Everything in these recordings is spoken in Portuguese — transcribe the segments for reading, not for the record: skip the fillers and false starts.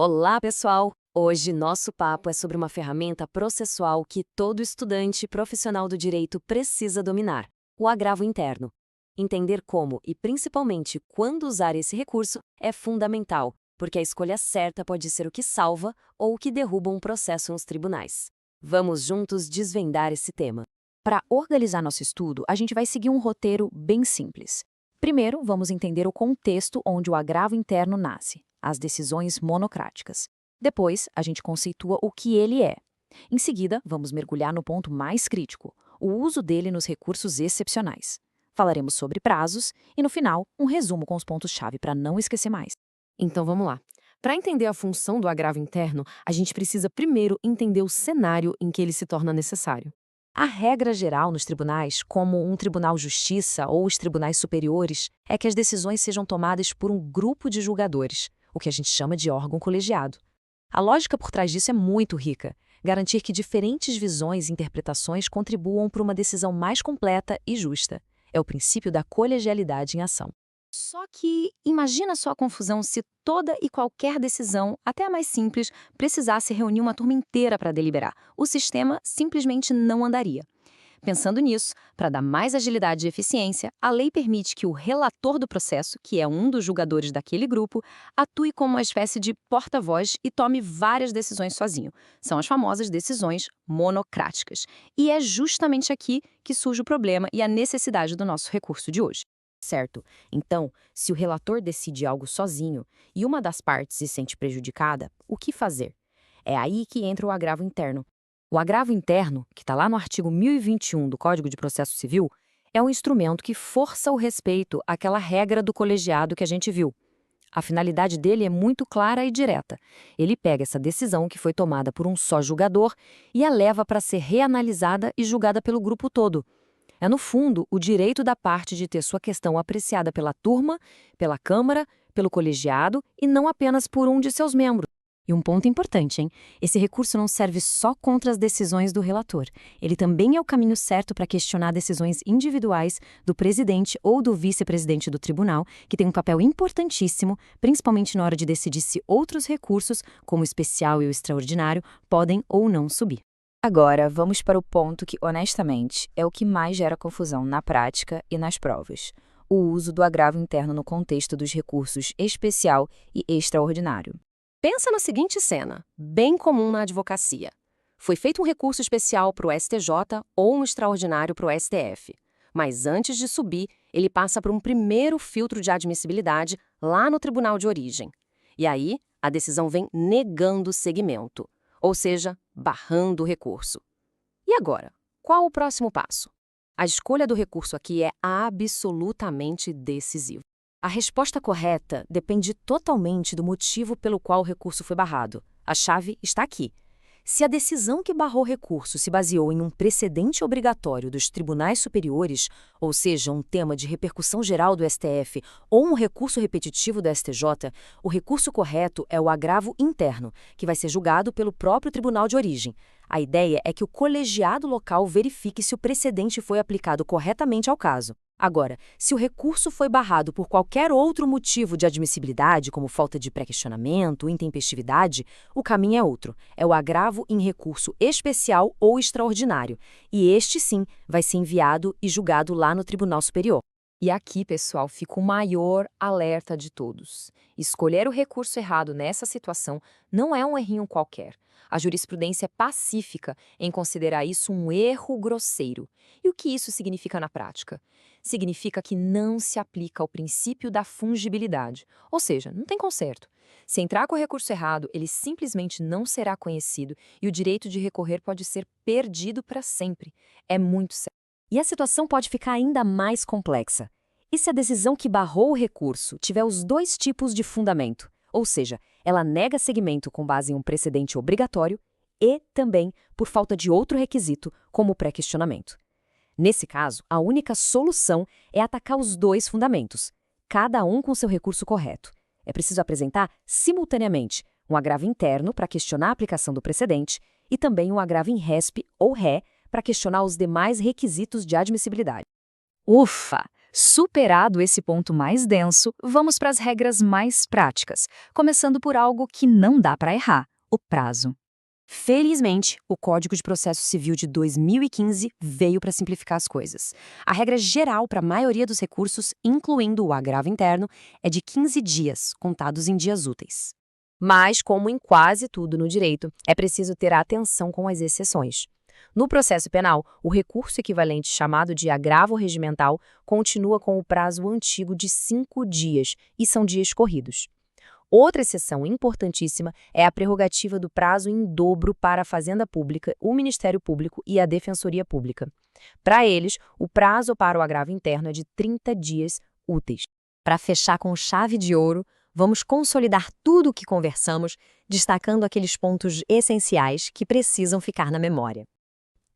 Olá, pessoal! Hoje nosso papo é sobre uma ferramenta processual que todo estudante profissional do direito precisa dominar: o agravo interno. Entender como e principalmente quando usar esse recurso é fundamental, porque a escolha certa pode ser o que salva ou o que derruba um processo nos tribunais. Vamos juntos desvendar esse tema. Para organizar nosso estudo, a gente vai seguir um roteiro bem simples. Primeiro, vamos entender o contexto onde o agravo interno nasce, as decisões monocráticas. Depois, a gente conceitua o que ele é. Em seguida, vamos mergulhar no ponto mais crítico, o uso dele nos recursos excepcionais. Falaremos sobre prazos e, no final, um resumo com os pontos-chave para não esquecer mais. Então vamos lá. Para entender a função do agravo interno, a gente precisa primeiro entender o cenário em que ele se torna necessário. A regra geral nos tribunais, como um tribunal de justiça ou os tribunais superiores, é que as decisões sejam tomadas por um grupo de julgadores, o que a gente chama de órgão colegiado. A lógica por trás disso é muito rica: garantir que diferentes visões e interpretações contribuam para uma decisão mais completa e justa. É o princípio da colegialidade em ação. Só que imagina só a confusão se toda e qualquer decisão, até a mais simples, precisasse reunir uma turma inteira para deliberar. O sistema simplesmente não andaria. Pensando nisso, para dar mais agilidade e eficiência, a lei permite que o relator do processo, que é um dos julgadores daquele grupo, atue como uma espécie de porta-voz e tome várias decisões sozinho. São as famosas decisões monocráticas. E é justamente aqui que surge o problema e a necessidade do nosso recurso de hoje. Certo. Então, se o relator decide algo sozinho e uma das partes se sente prejudicada, o que fazer? É aí que entra o agravo interno. O agravo interno, que está lá no artigo 1021 do Código de Processo Civil, é um instrumento que força o respeito àquela regra do colegiado que a gente viu. A finalidade dele é muito clara e direta. Ele pega essa decisão que foi tomada por um só julgador e a leva para ser reanalisada e julgada pelo grupo todo. É, no fundo, o direito da parte de ter sua questão apreciada pela turma, pela Câmara, pelo colegiado e não apenas por um de seus membros. E um ponto importante, hein? Esse recurso não serve só contra as decisões do relator. Ele também é o caminho certo para questionar decisões individuais do presidente ou do vice-presidente do tribunal, que tem um papel importantíssimo, principalmente na hora de decidir se outros recursos, como o especial e o extraordinário, podem ou não subir. Agora, vamos para o ponto que, honestamente, é o que mais gera confusão na prática e nas provas: o uso do agravo interno no contexto dos recursos especial e extraordinário. Pensa na seguinte cena, bem comum na advocacia. Foi feito um recurso especial para o STJ ou um extraordinário para o STF. Mas antes de subir, ele passa por um primeiro filtro de admissibilidade lá no tribunal de origem. E aí, a decisão vem negando seguimento, ou seja, barrando o recurso. E agora, qual o próximo passo? A escolha do recurso aqui é absolutamente decisiva. A resposta correta depende totalmente do motivo pelo qual o recurso foi barrado. A chave está aqui. Se a decisão que barrou o recurso se baseou em um precedente obrigatório dos tribunais superiores, ou seja, um tema de repercussão geral do STF ou um recurso repetitivo do STJ, o recurso correto é o agravo interno, que vai ser julgado pelo próprio tribunal de origem. A ideia é que o colegiado local verifique se o precedente foi aplicado corretamente ao caso. Agora, se o recurso foi barrado por qualquer outro motivo de admissibilidade, como falta de pré-questionamento, intempestividade, o caminho é outro. É o agravo em recurso especial ou extraordinário. E este, sim, vai ser enviado e julgado lá no Tribunal Superior. E aqui, pessoal, fica o maior alerta de todos. Escolher o recurso errado nessa situação não é um errinho qualquer. A jurisprudência é pacífica em considerar isso um erro grosseiro. E o que isso significa na prática? Significa que não se aplica o princípio da fungibilidade, ou seja, não tem conserto. Se entrar com o recurso errado, ele simplesmente não será conhecido e o direito de recorrer pode ser perdido para sempre. É muito sério. E a situação pode ficar ainda mais complexa. E se a decisão que barrou o recurso tiver os dois tipos de fundamento? Ou seja, ela nega seguimento com base em um precedente obrigatório e também por falta de outro requisito, como o pré-questionamento. Nesse caso, a única solução é atacar os dois fundamentos, cada um com seu recurso correto. É preciso apresentar simultaneamente um agravo interno para questionar a aplicação do precedente e também um agravo em resp ou ré para questionar os demais requisitos de admissibilidade. Ufa! Superado esse ponto mais denso, vamos para as regras mais práticas, começando por algo que não dá para errar: o prazo. Felizmente, o Código de Processo Civil de 2015 veio para simplificar as coisas. A regra geral para a maioria dos recursos, incluindo o agravo interno, é de 15 dias, contados em dias úteis. Mas, como em quase tudo no direito, é preciso ter atenção com as exceções. No processo penal, o recurso equivalente chamado de agravo regimental continua com o prazo antigo de 5 dias, e são dias corridos. Outra exceção importantíssima é a prerrogativa do prazo em dobro para a Fazenda Pública, o Ministério Público e a Defensoria Pública. Para eles, o prazo para o agravo interno é de 30 dias úteis. Para fechar com chave de ouro, vamos consolidar tudo o que conversamos, destacando aqueles pontos essenciais que precisam ficar na memória.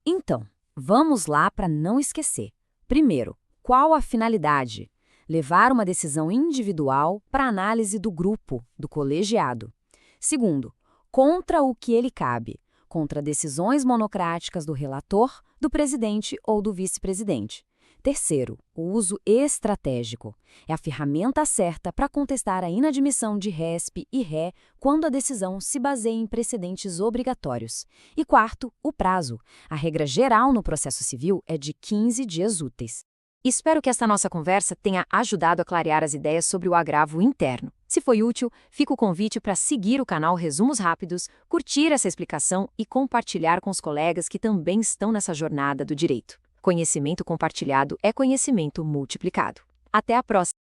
Então, vamos lá para não esquecer. Primeiro, qual a finalidade? Levar uma decisão individual para análise do grupo, do colegiado. Segundo, contra o que ele cabe, contra decisões monocráticas do relator, do presidente ou do vice-presidente. Terceiro, o uso estratégico. É a ferramenta certa para contestar a inadmissão de RESP e RE quando a decisão se baseia em precedentes obrigatórios. E quarto, o prazo. A regra geral no processo civil é de 15 dias úteis. Espero que esta nossa conversa tenha ajudado a clarear as ideias sobre o agravo interno. Se foi útil, fica o convite para seguir o canal Resumos Rápidos, curtir essa explicação e compartilhar com os colegas que também estão nessa jornada do direito. Conhecimento compartilhado é conhecimento multiplicado. Até a próxima!